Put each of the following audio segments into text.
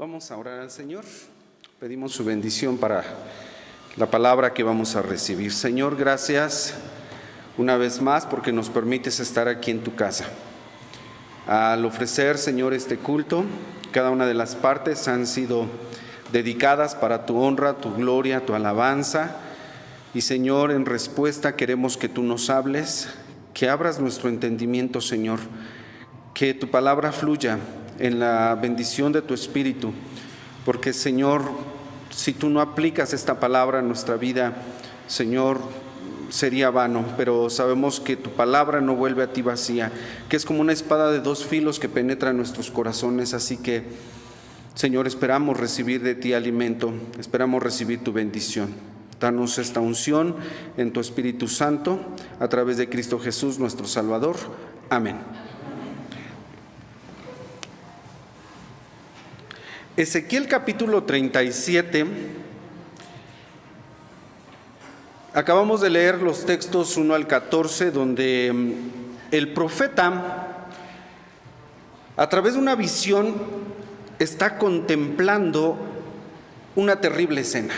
Vamos a orar al Señor. Pedimos su bendición para la palabra que vamos a recibir. Señor, gracias una vez más porque nos permites estar aquí en tu casa. Al ofrecer, Señor, este culto, cada una de las partes han sido dedicadas para tu honra, tu gloria, tu alabanza. Y Señor, en respuesta queremos que tú nos hables, que abras nuestro entendimiento, Señor, que tu palabra fluya en la bendición de tu Espíritu, porque Señor, si tú no aplicas esta palabra en nuestra vida, Señor, sería vano, pero sabemos que tu palabra no vuelve a ti vacía, que es como una espada de dos filos que penetra en nuestros corazones. Así que, Señor, esperamos recibir de ti alimento, esperamos recibir tu bendición. Danos esta unción en tu Espíritu Santo, a través de Cristo Jesús, nuestro Salvador. Amén. Ezequiel capítulo 37. Acabamos de leer los textos 1 al 14, donde el profeta, a través de una visión, está contemplando una terrible escena,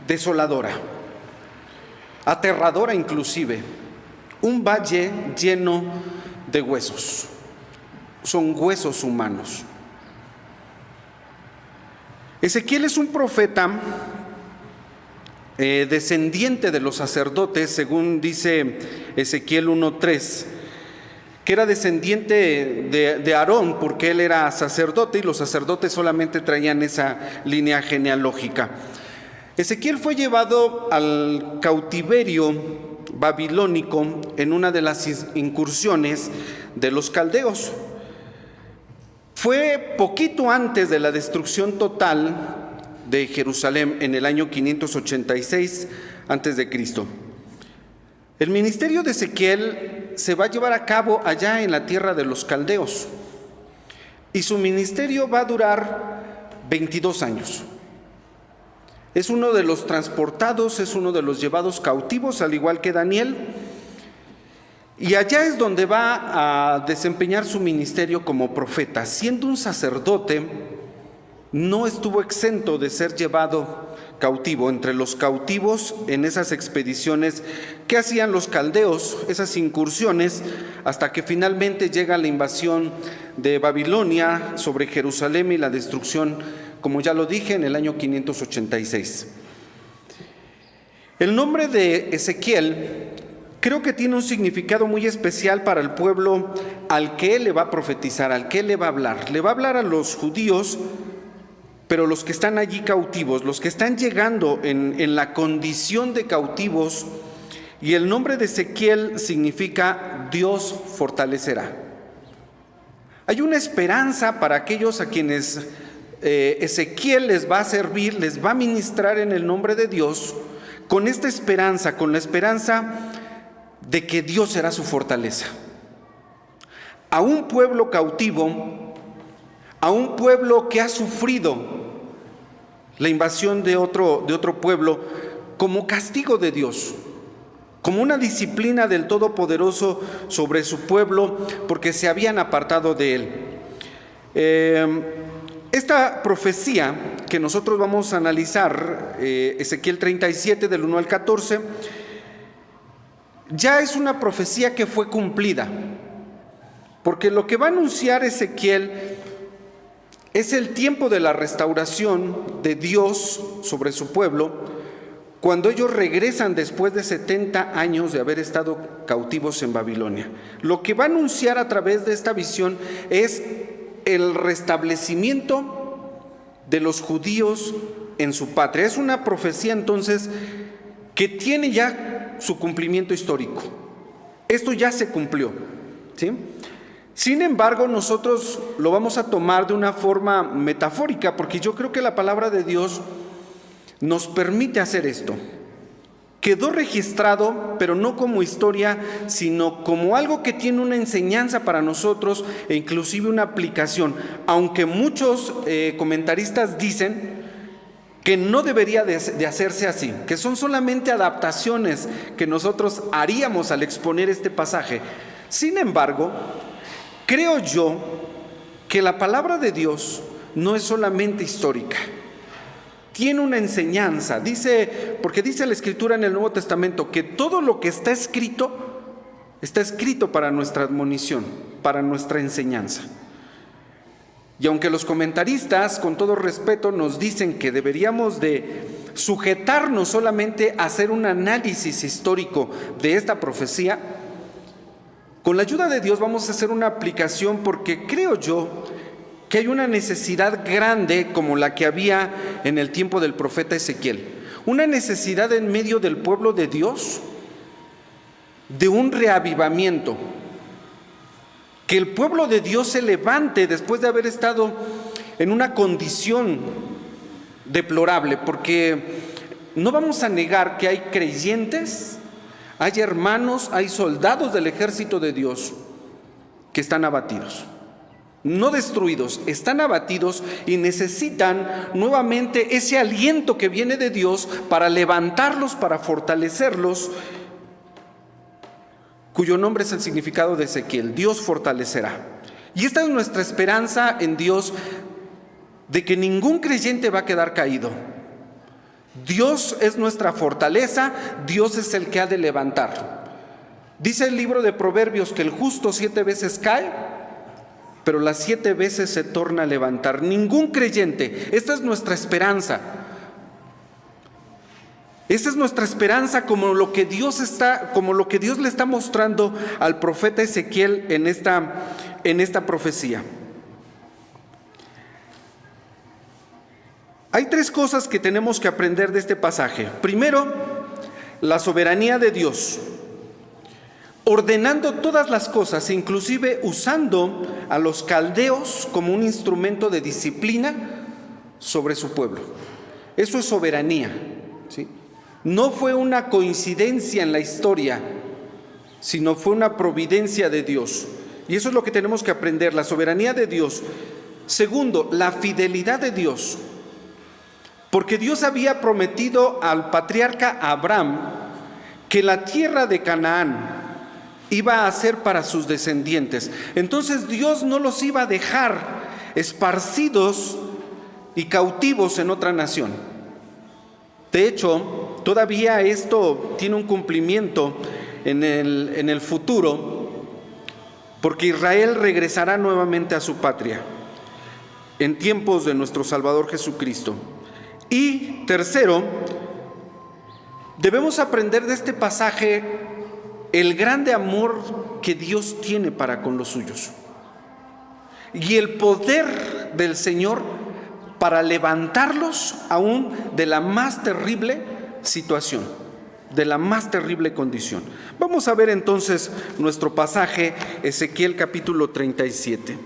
desoladora, aterradora inclusive, un valle lleno de huesos. Son huesos humanos. Ezequiel es un profeta descendiente de los sacerdotes, según dice Ezequiel 1:3, que era descendiente de Aarón, porque él era sacerdote y los sacerdotes solamente traían esa línea genealógica. Ezequiel fue llevado al cautiverio babilónico en una de las incursiones de los caldeos. Fue poquito antes de la destrucción total de Jerusalén en el año 586 a.C. El ministerio de Ezequiel se va a llevar a cabo allá en la tierra de los caldeos, y su ministerio va a durar 22 años. Es uno de los transportados, es uno de los llevados cautivos, al igual que Daniel. Y allá es donde va a desempeñar su ministerio como profeta. Siendo un sacerdote, no estuvo exento de ser llevado cautivo. Entre los cautivos en esas expediciones que hacían los caldeos, esas incursiones, hasta que finalmente llega la invasión de Babilonia sobre Jerusalén y la destrucción, como ya lo dije, en el año 586. El nombre de Ezequiel creo que tiene un significado muy especial para el pueblo al que él le va a profetizar, al que él le va a hablar. Le va a hablar a los judíos, pero los que están allí cautivos, los que están llegando en la condición de cautivos. Y el nombre de Ezequiel significa Dios fortalecerá. Hay una esperanza para aquellos a quienes Ezequiel les va a servir, les va a ministrar en el nombre de Dios, con esta esperanza, con la esperanza de que Dios será su fortaleza. A un pueblo cautivo, a un pueblo que ha sufrido la invasión de otro pueblo como castigo de Dios, como una disciplina del Todopoderoso sobre su pueblo, porque se habían apartado de él. Esta profecía que nosotros vamos a analizar, Ezequiel 37 del 1 al 14, ya es una profecía que fue cumplida, porque lo que va a anunciar Ezequiel es el tiempo de la restauración de Dios sobre su pueblo, cuando ellos regresan después de 70 años de haber estado cautivos en Babilonia. Lo que va a anunciar a través de esta visión es el restablecimiento de los judíos en su patria. Es una profecía entonces que tiene ya su cumplimiento histórico. Esto ya se cumplió, ¿sí? Sin embargo, nosotros lo vamos a tomar de una forma metafórica, porque yo creo que la palabra de Dios nos permite hacer esto. Quedó registrado, pero no como historia, sino como algo que tiene una enseñanza para nosotros e inclusive una aplicación. Aunque muchos comentaristas dicen que no debería de hacerse así, que son solamente adaptaciones que nosotros haríamos al exponer este pasaje. Sin embargo, creo yo que la palabra de Dios no es solamente histórica. Tiene una enseñanza, porque dice la Escritura en el Nuevo Testamento que todo lo que está escrito para nuestra admonición, para nuestra enseñanza. Y aunque los comentaristas, con todo respeto, nos dicen que deberíamos de sujetarnos solamente a hacer un análisis histórico de esta profecía, con la ayuda de Dios vamos a hacer una aplicación, porque creo yo que hay una necesidad grande como la que había en el tiempo del profeta Ezequiel. Una necesidad en medio del pueblo de Dios de un reavivamiento. Que el pueblo de Dios se levante después de haber estado en una condición deplorable, porque no vamos a negar que hay creyentes, hay hermanos, hay soldados del ejército de Dios que están abatidos. No destruidos, están abatidos y necesitan nuevamente ese aliento que viene de Dios para levantarlos, para fortalecerlos, cuyo nombre es el significado de Ezequiel: Dios fortalecerá. Y esta es nuestra esperanza en Dios, de que ningún creyente va a quedar caído. Dios es nuestra fortaleza, Dios es el que ha de levantar. Dice el libro de Proverbios que el justo 7 veces cae, pero las 7 veces se torna a levantar. Ningún creyente, esta es nuestra esperanza. Esta es nuestra esperanza, como lo que Dios le está mostrando al profeta Ezequiel en esta profecía. Hay 3 cosas que tenemos que aprender de este pasaje. Primero, la soberanía de Dios, ordenando todas las cosas, inclusive usando a los caldeos como un instrumento de disciplina sobre su pueblo. Eso es soberanía, ¿sí? No fue una coincidencia en la historia, sino fue una providencia de Dios. Y eso es lo que tenemos que aprender, la soberanía de Dios. Segundo, la fidelidad de Dios. Porque Dios había prometido al patriarca Abraham que la tierra de Canaán iba a ser para sus descendientes. Entonces Dios no los iba a dejar esparcidos y cautivos en otra nación. De hecho, todavía esto tiene un cumplimiento en el futuro, porque Israel regresará nuevamente a su patria en tiempos de nuestro Salvador Jesucristo. Y tercero, debemos aprender de este pasaje el grande amor que Dios tiene para con los suyos y el poder del Señor para levantarlos aún de la más terrible situación, de la más terrible condición. Vamos a ver entonces nuestro pasaje, Ezequiel capítulo 37.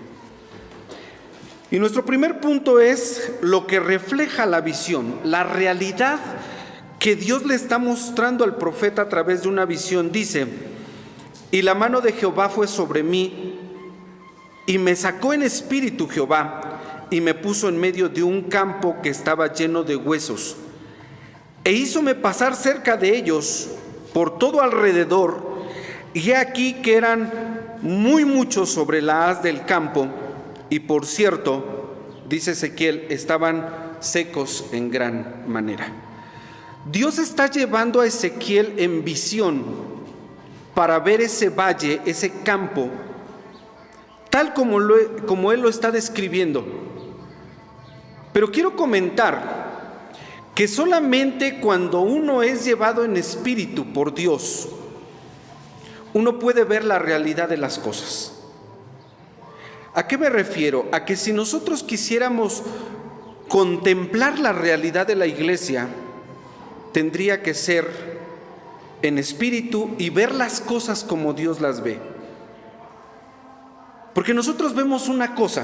Y nuestro primer punto es lo que refleja la visión, la realidad que Dios le está mostrando al profeta a través de una visión. Dice: y la mano de Jehová fue sobre mí, y me sacó en espíritu Jehová, y me puso en medio de un campo que estaba lleno de huesos, e hízome pasar cerca de ellos por todo alrededor, y he aquí que eran muy muchos sobre la haz del campo, y por cierto, dice Ezequiel, estaban secos en gran manera. Dios está llevando a Ezequiel en visión para ver ese valle, ese campo, tal como él lo está describiendo. Pero quiero comentar que solamente cuando uno es llevado en espíritu por Dios, uno puede ver la realidad de las cosas. ¿A qué me refiero? A que si nosotros quisiéramos contemplar la realidad de la iglesia, tendría que ser en espíritu y ver las cosas como Dios las ve. Porque nosotros vemos una cosa,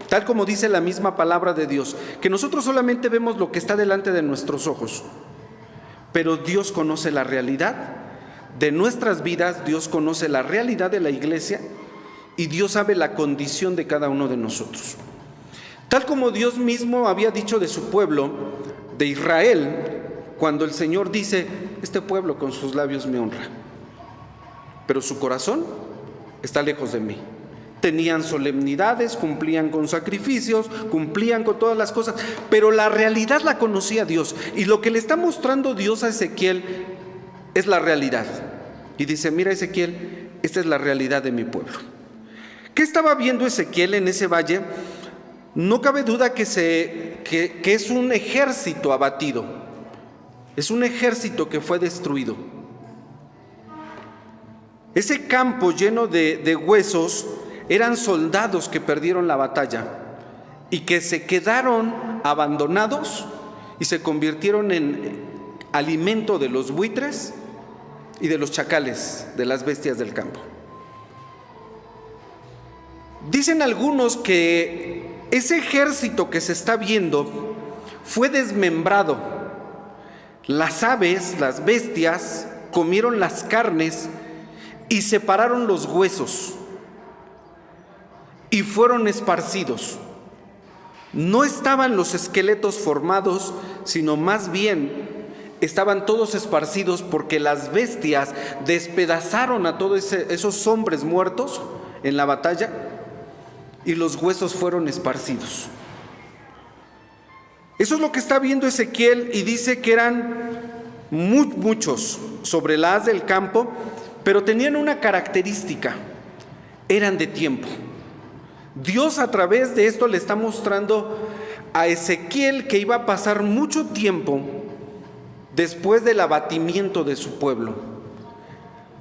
tal como dice la misma palabra de Dios, que nosotros solamente vemos lo que está delante de nuestros ojos, pero Dios conoce la realidad de nuestras vidas, Dios conoce la realidad de la iglesia, y Dios sabe la condición de cada uno de nosotros. Tal como Dios mismo había dicho de su pueblo, de Israel, cuando el Señor dice: este pueblo con sus labios me honra, pero su corazón está lejos de mí. tenían solemnidades, cumplían con sacrificios, cumplían con todas las cosas, pero la realidad la conocía Dios, y lo que le está mostrando Dios a Ezequiel es la realidad. Y dice: mira, Ezequiel, esta es la realidad de mi pueblo. ¿Qué estaba viendo Ezequiel en ese valle? No cabe duda que es un ejército abatido, es un ejército que fue destruido. Ese campo lleno de huesos eran soldados que perdieron la batalla y que se quedaron abandonados y se convirtieron en alimento de los buitres y de los chacales, de las bestias del campo. Dicen algunos que ese ejército que se está viendo fue desmembrado. Las aves, las bestias, comieron las carnes y separaron los huesos y fueron esparcidos. No estaban los esqueletos formados, sino más bien estaban todos esparcidos, porque las bestias despedazaron a todos esos hombres muertos en la batalla y los huesos fueron esparcidos. Eso es lo que está viendo Ezequiel, y dice que eran muchos sobre la haz del campo, pero tenían una característica: eran de tiempo. Dios a través de esto le está mostrando a Ezequiel que iba a pasar mucho tiempo después del abatimiento de su pueblo.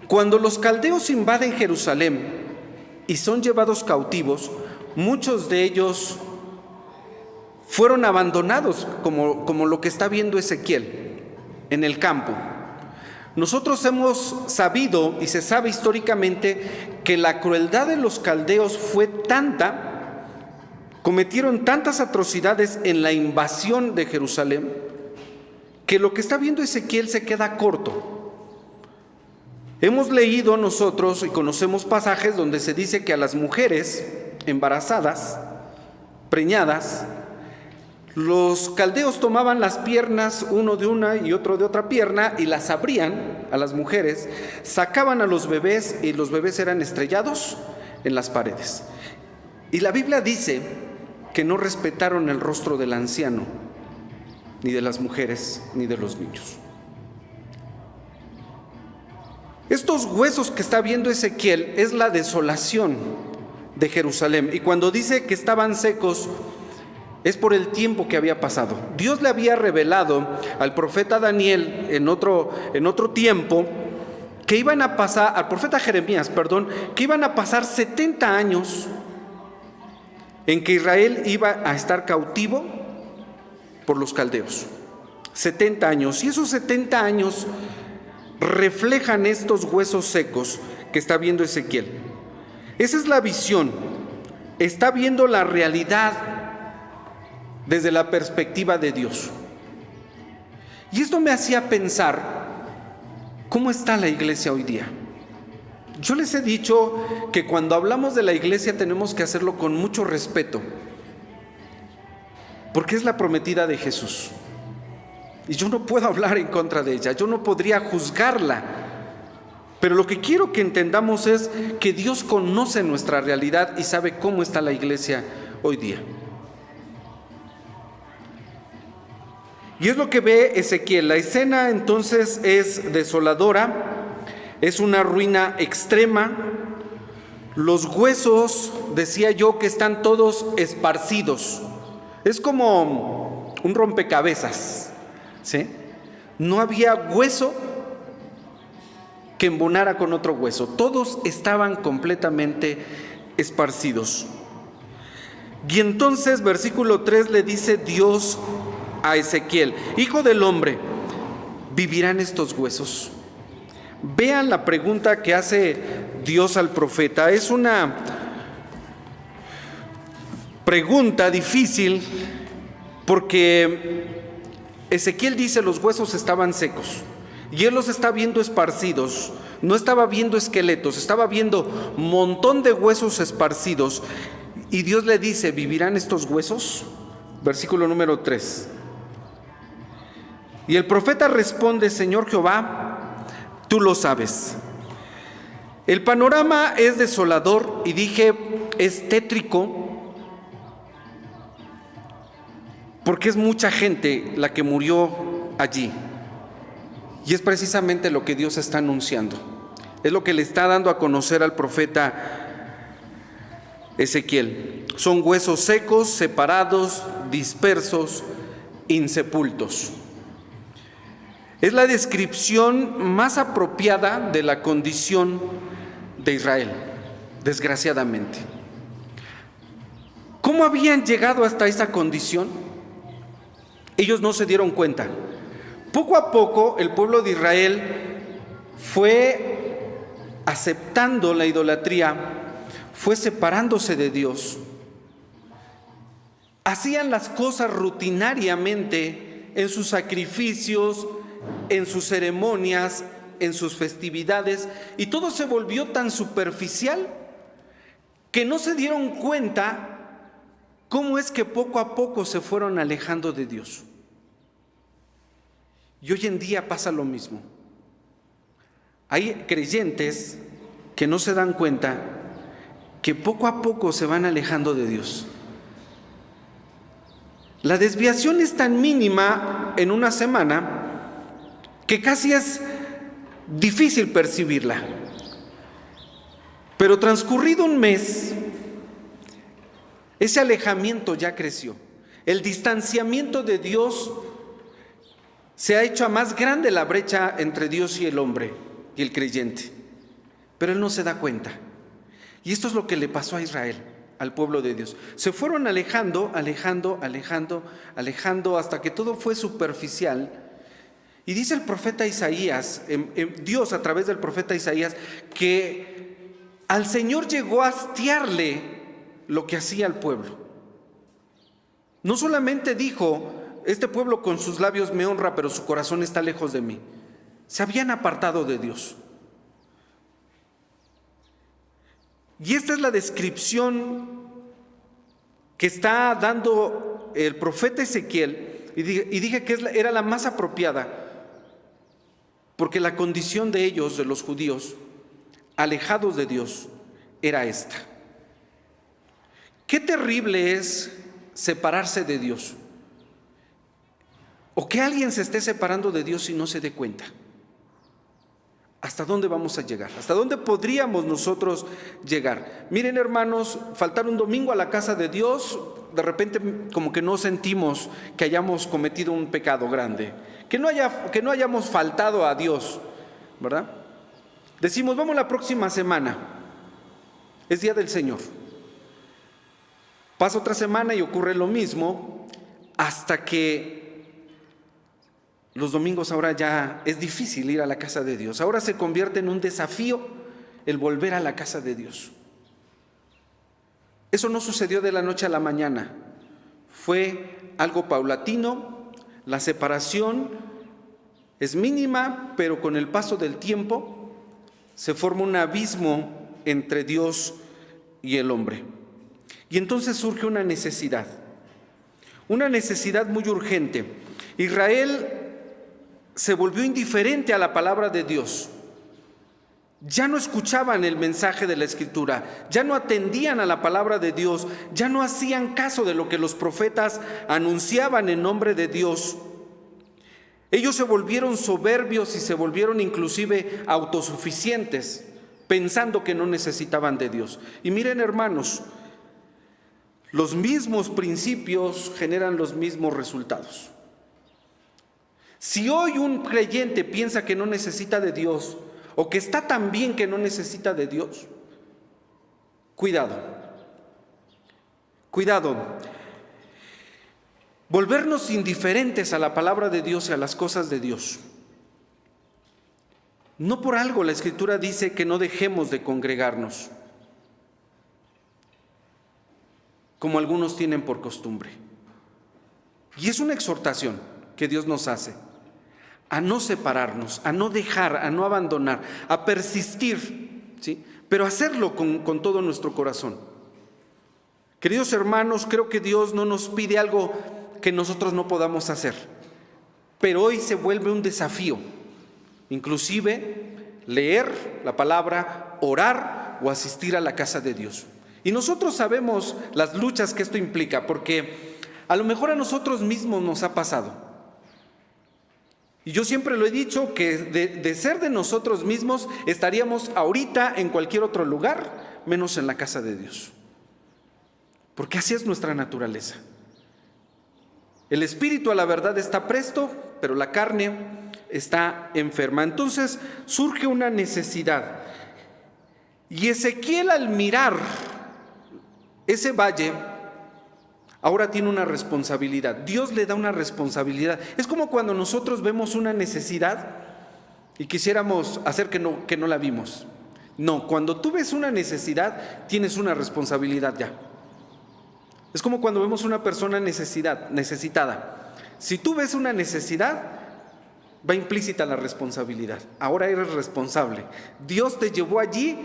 Cuando los caldeos invaden Jerusalén y son llevados cautivos, muchos de ellos fueron abandonados, como lo que está viendo Ezequiel en el campo. Nosotros hemos sabido, y se sabe históricamente, que la crueldad de los caldeos fue tanta, cometieron tantas atrocidades en la invasión de Jerusalén, que lo que está viendo Ezequiel se queda corto. Hemos leído nosotros y conocemos pasajes donde se dice que a las mujeres embarazadas, preñadas, los caldeos tomaban las piernas, uno de una y otro de otra pierna, y las abrían a las mujeres, sacaban a los bebés, y los bebés eran estrellados en las paredes. Y la Biblia dice que no respetaron el rostro del anciano, ni de las mujeres, ni de los niños. Estos huesos que está viendo Ezequiel es la desolación de Jerusalén, y cuando dice que estaban secos, es por el tiempo que había pasado. Dios le había revelado al profeta Daniel en otro tiempo que iban a pasar, al profeta Jeremías, que iban a pasar 70 años en que Israel iba a estar cautivo por los caldeos. 70 años. Y esos 70 años reflejan estos huesos secos que está viendo Ezequiel. Esa es la visión. Está viendo la realidad desde la perspectiva de Dios. Y esto me hacía pensar, ¿cómo está la iglesia hoy día? Yo les he dicho que cuando hablamos de la iglesia tenemos que hacerlo con mucho respeto, porque es la prometida de Jesús. Y yo no puedo hablar en contra de ella, yo no podría juzgarla. Pero lo que quiero que entendamos es que Dios conoce nuestra realidad y sabe cómo está la iglesia hoy día. Y es lo que ve Ezequiel. La escena entonces es desoladora, es una ruina extrema. Los huesos, decía yo, que están todos esparcidos. Es como un rompecabezas, ¿sí? No había hueso que embonara con otro hueso. Todos estaban completamente esparcidos. Y entonces, versículo 3, le dice Dios a Ezequiel: hijo del hombre, ¿vivirán estos huesos? Vean la pregunta que hace Dios al profeta. Es una pregunta difícil, porque Ezequiel dice: los huesos estaban secos, y él los está viendo esparcidos. No estaba viendo esqueletos, estaba viendo un montón de huesos esparcidos. Y Dios le dice: ¿vivirán estos huesos? Versículo número 3. Y el profeta responde: Señor Jehová, tú lo sabes. El panorama es desolador, y dije, es tétrico porque es mucha gente la que murió allí. Y es precisamente lo que Dios está anunciando. Es lo que le está dando a conocer al profeta Ezequiel. Son huesos secos, separados, dispersos, insepultos. Es la descripción más apropiada de la condición de Israel, desgraciadamente. ¿Cómo habían llegado hasta esa condición? Ellos no se dieron cuenta. Poco a poco el pueblo de Israel fue aceptando la idolatría, fue separándose de Dios. Hacían las cosas rutinariamente en sus sacrificios, en sus ceremonias, en sus festividades, y todo se volvió tan superficial que no se dieron cuenta cómo es que poco a poco se fueron alejando de Dios. Y hoy en día pasa lo mismo. Hay creyentes que no se dan cuenta que poco a poco se van alejando de Dios. La desviación es tan mínima en una semana que casi es difícil percibirla. Pero transcurrido un mes, ese alejamiento ya creció. El distanciamiento de Dios se ha hecho más grande, la brecha entre Dios y el hombre y el creyente. Pero él no se da cuenta. Y esto es lo que le pasó a Israel, al pueblo de Dios. Se fueron alejando hasta que todo fue superficial. Y dice el profeta Isaías, Dios a través del profeta Isaías, que al Señor llegó a hastiarle lo que hacía el pueblo. No solamente dijo, este pueblo con sus labios me honra, pero su corazón está lejos de mí. Se habían apartado de Dios. Y esta es la descripción que está dando el profeta Ezequiel, y dije que era la más apropiada, porque la condición de ellos, de los judíos, alejados de Dios, era esta. Qué terrible es separarse de Dios, o que alguien se esté separando de Dios y no se dé cuenta. ¿Hasta dónde vamos a llegar? ¿Hasta dónde podríamos nosotros llegar? Miren, hermanos, faltar un domingo a la casa de Dios, de repente como que no sentimos que hayamos cometido un pecado grande, que no hayamos faltado a Dios, ¿verdad? Decimos, vamos la próxima semana, es día del Señor. Pasa otra semana y ocurre lo mismo, hasta que los domingos ahora ya es difícil ir a la casa de Dios. Ahora se convierte en un desafío el volver a la casa de Dios. Eso no sucedió de la noche a la mañana. Fue algo paulatino. La separación es mínima, pero con el paso del tiempo se forma un abismo entre Dios y el hombre. Y entonces surge una necesidad muy urgente. Israel se volvió indiferente a la palabra de Dios. Ya no escuchaban el mensaje de la Escritura, ya no atendían a la palabra de Dios, ya no hacían caso de lo que los profetas anunciaban en nombre de Dios. Ellos se volvieron soberbios y se volvieron inclusive autosuficientes, pensando que no necesitaban de Dios. Y miren, hermanos, los mismos principios generan los mismos resultados. Si hoy un creyente piensa que no necesita de Dios, o que está tan bien que no necesita de Dios, cuidado. Volvernos indiferentes a la palabra de Dios y a las cosas de Dios. No por algo la Escritura dice que no dejemos de congregarnos, como algunos tienen por costumbre. Y es una exhortación que Dios nos hace a no separarnos, a no dejar, a no abandonar, a persistir, ¿sí? Pero hacerlo con todo nuestro corazón. Queridos hermanos, creo que Dios no nos pide algo que nosotros no podamos hacer, pero hoy se vuelve un desafío, inclusive leer la palabra, orar o asistir a la casa de Dios. Y nosotros sabemos las luchas que esto implica, porque a lo mejor a nosotros mismos nos ha pasado. Y yo siempre lo he dicho, que de ser de nosotros mismos estaríamos ahorita en cualquier otro lugar, menos en la casa de Dios. Porque así es nuestra naturaleza. El espíritu a la verdad está presto, pero la carne está enferma. Entonces surge una necesidad. Y Ezequiel, al mirar ese valle, ahora tiene una responsabilidad. Dios le da una responsabilidad. Es como cuando nosotros vemos una necesidad y quisiéramos hacer que no la vimos. No, cuando tú ves una necesidad, tienes una responsabilidad ya. Es como cuando vemos una persona necesitada. Si tú ves una necesidad, va implícita la responsabilidad. Ahora eres responsable. Dios te llevó allí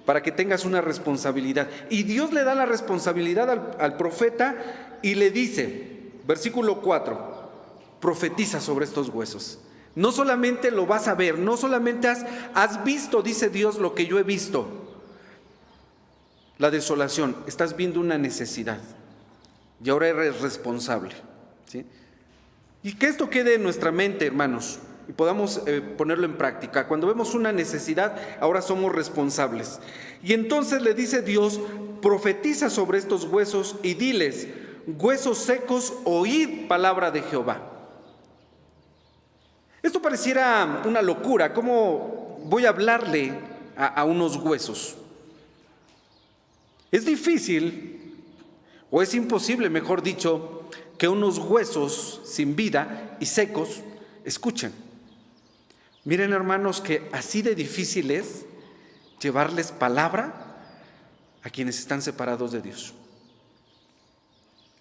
para que tengas una responsabilidad. Y Dios le da la responsabilidad al profeta y le dice, versículo 4, profetiza sobre estos huesos. No solamente lo vas a ver, no solamente has visto, dice Dios, lo que yo he visto, la desolación, estás viendo una necesidad. Y ahora eres responsable, ¿sí? Y que esto quede en nuestra mente, hermanos, y podamos ponerlo en práctica. Cuando vemos una necesidad, ahora somos responsables. Y entonces le dice Dios, profetiza sobre estos huesos y diles, huesos secos, oíd palabra de Jehová. Esto pareciera una locura. ¿Cómo voy a hablarle a unos huesos? Es difícil, o es imposible, mejor dicho, que unos huesos sin vida y secos escuchen. Miren, hermanos, que así de difícil es llevarles palabra a quienes están separados de Dios,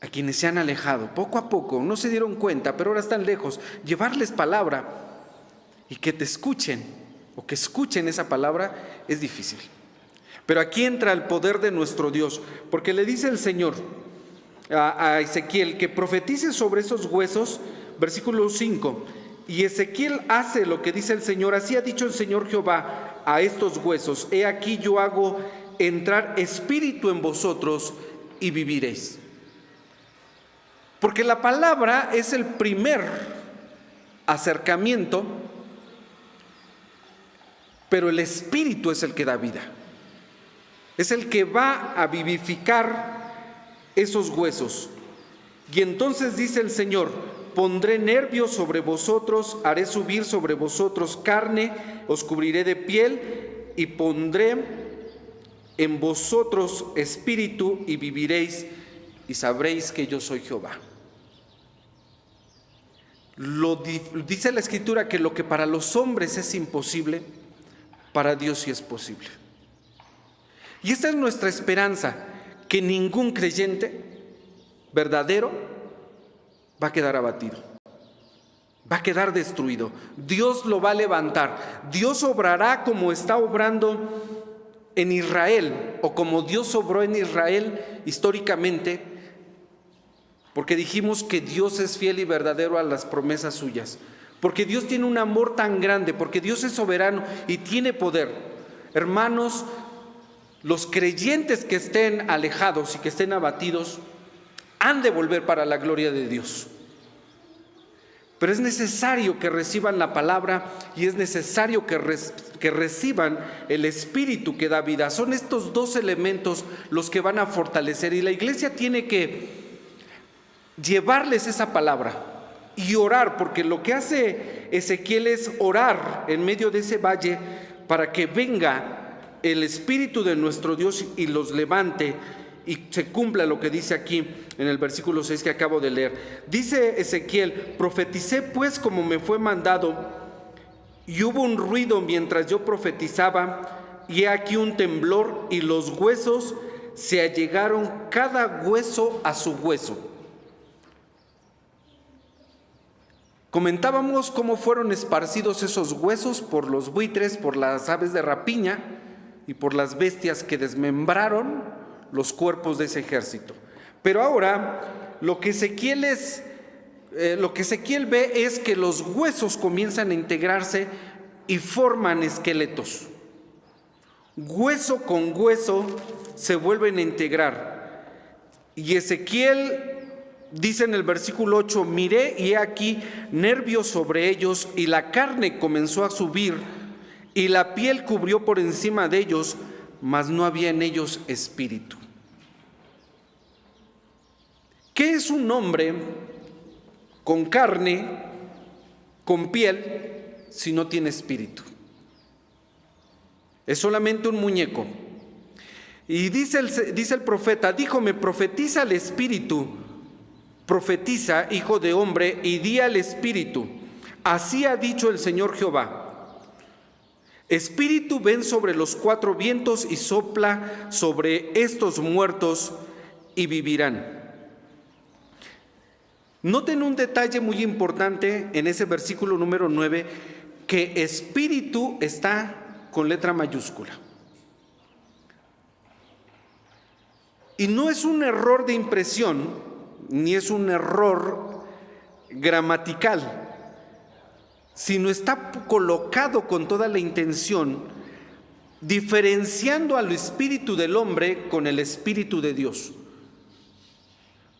a quienes se han alejado poco a poco, no se dieron cuenta, pero ahora están lejos. Llevarles palabra y que te escuchen o que escuchen esa palabra es difícil. Pero aquí entra el poder de nuestro Dios, porque le dice el Señor a Ezequiel que profetice sobre esos huesos, versículo 5, y Ezequiel hace lo que dice el Señor, así ha dicho el Señor Jehová a estos huesos, he aquí yo hago entrar espíritu en vosotros y viviréis. Porque la palabra es el primer acercamiento, pero el espíritu es el que da vida. Es el que va a vivificar esos huesos. Y entonces dice el Señor, pondré nervios sobre vosotros, haré subir sobre vosotros carne, os cubriré de piel y pondré en vosotros espíritu y viviréis y sabréis que yo soy Jehová. Dice la Escritura que lo que para los hombres es imposible, para Dios sí es posible. Y esta es nuestra esperanza, que ningún creyente verdadero va a quedar abatido, va a quedar destruido. Dios lo va a levantar. Dios obrará como está obrando en Israel, o como Dios obró en Israel históricamente, porque dijimos que Dios es fiel y verdadero a las promesas suyas, porque Dios tiene un amor tan grande, porque Dios es soberano y tiene poder. Hermanos, los creyentes que estén alejados y que estén abatidos han de volver para la gloria de Dios. Pero es necesario que reciban la palabra y es necesario que reciban el espíritu que da vida. Son estos dos elementos los que van a fortalecer, y la iglesia tiene que llevarles esa palabra y orar, porque lo que hace Ezequiel es orar en medio de ese valle para que venga el espíritu de nuestro Dios y los levante y se cumpla lo que dice aquí en el versículo 6 que acabo de leer. Dice Ezequiel, profeticé pues como me fue mandado, y hubo un ruido mientras yo profetizaba, y he aquí un temblor, y los huesos se allegaron cada hueso a su hueso. Comentábamos cómo fueron esparcidos esos huesos por los buitres, por las aves de rapiña y por las bestias que desmembraron los cuerpos de ese ejército. Pero ahora lo que Ezequiel ve es que los huesos comienzan a integrarse y forman esqueletos. Hueso con hueso se vuelven a integrar. Y Ezequiel dice en el versículo 8: miré y he aquí nervios sobre ellos, y la carne comenzó a subir, y la piel cubrió por encima de ellos, mas no había en ellos espíritu. ¿Qué es un hombre con carne, con piel, si no tiene espíritu? Es solamente un muñeco. Y dice el profeta: díjome, profetiza al espíritu, profetiza, hijo de hombre, y di al espíritu: así ha dicho el Señor Jehová, espíritu, ven sobre los cuatro vientos y sopla sobre estos muertos y vivirán. Noten un detalle muy importante en ese versículo número 9, que espíritu está con letra mayúscula. Y no es un error de impresión, ni es un error gramatical, sino está colocado con toda la intención, diferenciando al espíritu del hombre con el espíritu de Dios.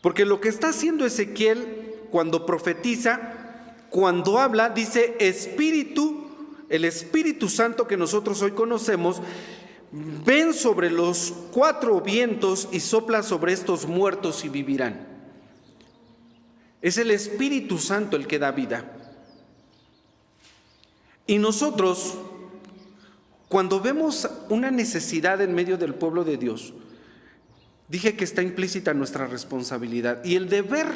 Porque lo que está haciendo Ezequiel cuando profetiza, cuando habla, dice espíritu, el Espíritu Santo que nosotros hoy conocemos, ven sobre los cuatro vientos y sopla sobre estos muertos y vivirán. Es el Espíritu Santo el que da vida. Y nosotros, cuando vemos una necesidad en medio del pueblo de Dios, dije que está implícita nuestra responsabilidad y el deber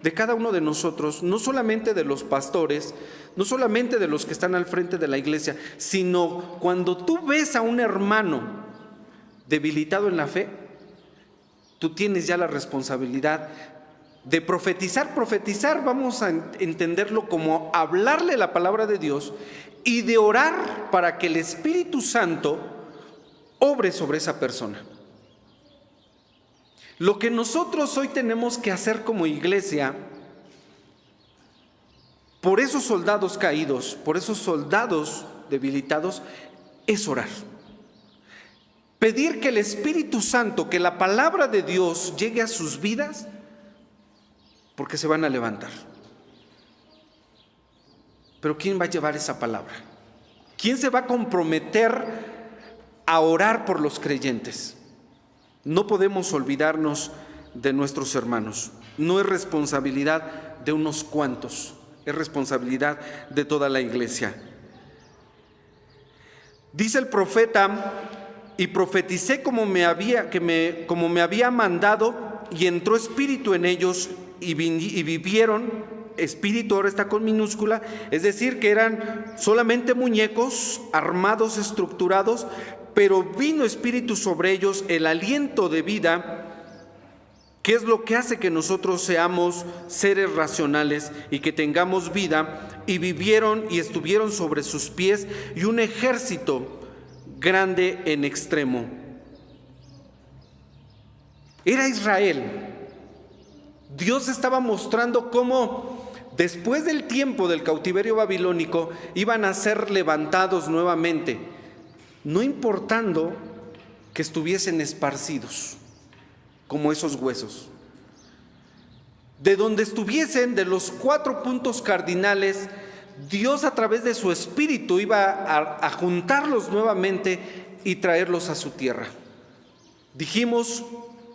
de cada uno de nosotros, no solamente de los pastores, no solamente de los que están al frente de la iglesia, sino cuando tú ves a un hermano debilitado en la fe, tú tienes ya la responsabilidad de profetizar. Profetizar, vamos a entenderlo como hablarle la palabra de Dios y de orar para que el Espíritu Santo obre sobre esa persona. Lo que nosotros hoy tenemos que hacer como iglesia, por esos soldados caídos, por esos soldados debilitados, es orar. Pedir que el Espíritu Santo, que la palabra de Dios llegue a sus vidas, porque se van a levantar. Pero ¿quién va a llevar esa palabra? ¿Quién se va a comprometer a orar por los creyentes? No podemos olvidarnos de nuestros hermanos. No es responsabilidad de unos cuantos, es responsabilidad de toda la iglesia. Dice el profeta: y profeticé como me había mandado, y entró espíritu en ellos y vivieron. Espíritu ahora está con minúscula, es decir, que eran solamente muñecos armados, estructurados, pero vino espíritu sobre ellos, el aliento de vida, que es lo que hace que nosotros seamos seres racionales y que tengamos vida, y vivieron y estuvieron sobre sus pies, y un ejército grande en extremo. Era Israel. Dios estaba mostrando cómo después del tiempo del cautiverio babilónico iban a ser levantados nuevamente, no importando que estuviesen esparcidos como esos huesos. De donde estuviesen, de los 4 puntos cardinales, Dios a través de su Espíritu iba a juntarlos nuevamente y traerlos a su tierra. Dijimos,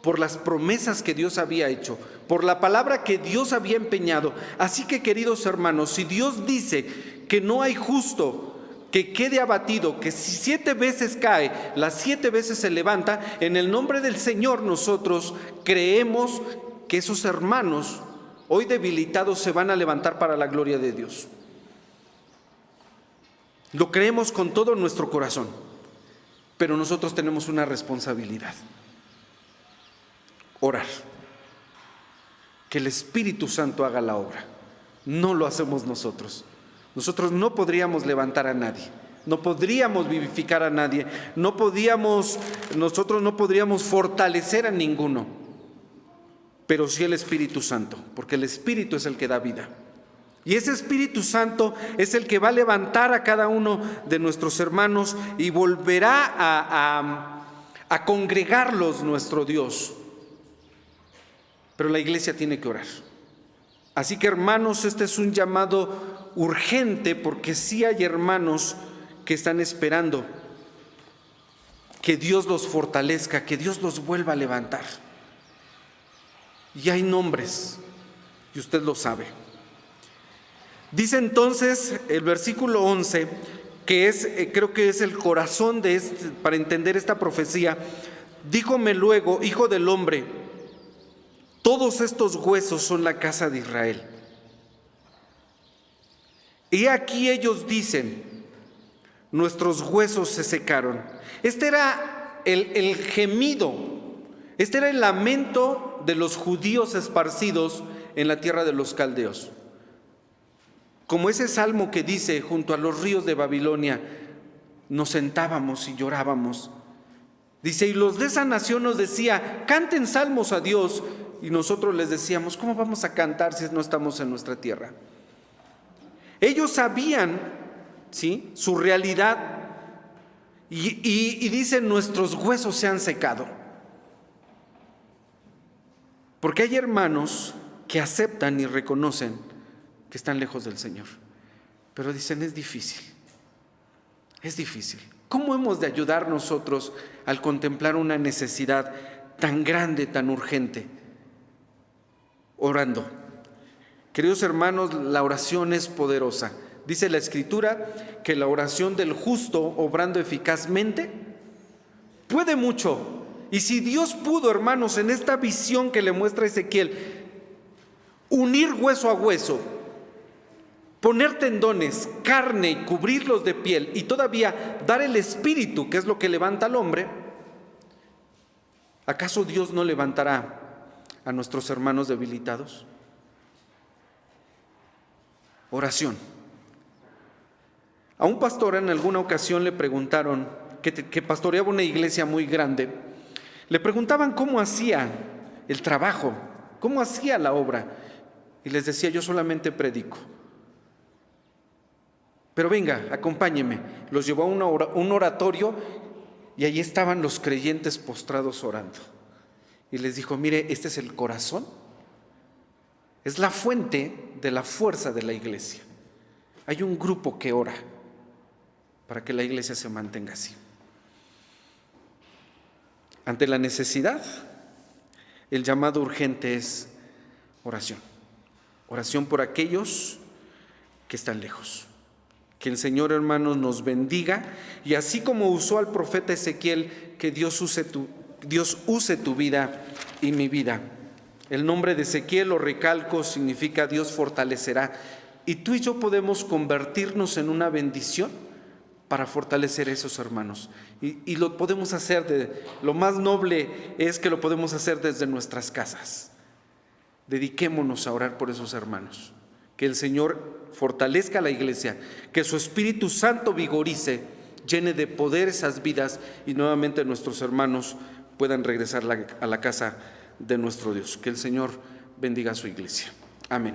por las promesas que Dios había hecho, por la palabra que Dios había empeñado. Así que, queridos hermanos, si Dios dice que no hay justo que quede abatido, que si 7 veces cae, las 7 veces se levanta, en el nombre del Señor nosotros creemos que esos hermanos hoy debilitados se van a levantar para la gloria de Dios. Lo creemos con todo nuestro corazón, pero nosotros tenemos una responsabilidad: orar, que el Espíritu Santo haga la obra. No lo hacemos nosotros. Nosotros no podríamos levantar a nadie, no podríamos vivificar a nadie, nosotros no podríamos fortalecer a ninguno, pero sí el Espíritu Santo, porque el Espíritu es el que da vida. Y ese Espíritu Santo es el que va a levantar a cada uno de nuestros hermanos y volverá a congregarlos nuestro Dios. Pero la iglesia tiene que orar. Así que, hermanos, este es un llamado urgente, porque sí hay hermanos que están esperando que Dios los fortalezca, que Dios los vuelva a levantar. Y hay nombres, y usted lo sabe. Dice entonces el versículo 11, que es, creo que es el corazón de para entender esta profecía. Díjome luego, hijo del hombre, todos estos huesos son la casa de Israel. Y aquí ellos dicen, nuestros huesos se secaron. Este era el gemido, este era el lamento de los judíos esparcidos en la tierra de los caldeos. Como ese salmo que dice, junto a los ríos de Babilonia, nos sentábamos y llorábamos. Dice, y los de esa nación nos decía, canten salmos a Dios. Y nosotros les decíamos, ¿cómo vamos a cantar si no estamos en nuestra tierra? Ellos sabían, ¿sí?, su realidad y dicen, nuestros huesos se han secado. Porque hay hermanos que aceptan y reconocen que están lejos del Señor, pero dicen, es difícil. ¿Cómo hemos de ayudar nosotros al contemplar una necesidad tan grande, tan urgente? Orando. Queridos hermanos, la oración es poderosa. Dice la Escritura que la oración del justo, obrando eficazmente, puede mucho. Y si Dios pudo, hermanos, en esta visión que le muestra Ezequiel, unir hueso a hueso, poner tendones, carne y cubrirlos de piel, y todavía dar el espíritu, que es lo que levanta al hombre, ¿acaso Dios no levantará a nuestros hermanos debilitados? Oración. A un pastor en alguna ocasión le preguntaron, que pastoreaba una iglesia muy grande, le preguntaban cómo hacía el trabajo, cómo hacía la obra, y les decía, yo solamente predico. Pero venga, acompáñeme. Los llevó a un oratorio y allí estaban los creyentes postrados orando. Y les dijo, mire, este es el corazón, es la fuente de la fuerza de la iglesia. Hay un grupo que ora para que la iglesia se mantenga así. Ante la necesidad, el llamado urgente es oración. Oración por aquellos que están lejos. Que el Señor, hermanos, nos bendiga, y así como usó al profeta Ezequiel, que Dios use tu vida y mi vida. El nombre de Ezequiel, lo recalco, significa Dios fortalecerá. Y tú y yo podemos convertirnos en una bendición para fortalecer a esos hermanos. Y lo podemos hacer, lo más noble es que lo podemos hacer desde nuestras casas. Dediquémonos a orar por esos hermanos. Que el Señor fortalezca a la iglesia, que su Espíritu Santo vigorice, llene de poder esas vidas, y nuevamente nuestros hermanos puedan regresar a la casa de nuestro Dios. Que el Señor bendiga a su iglesia. Amén.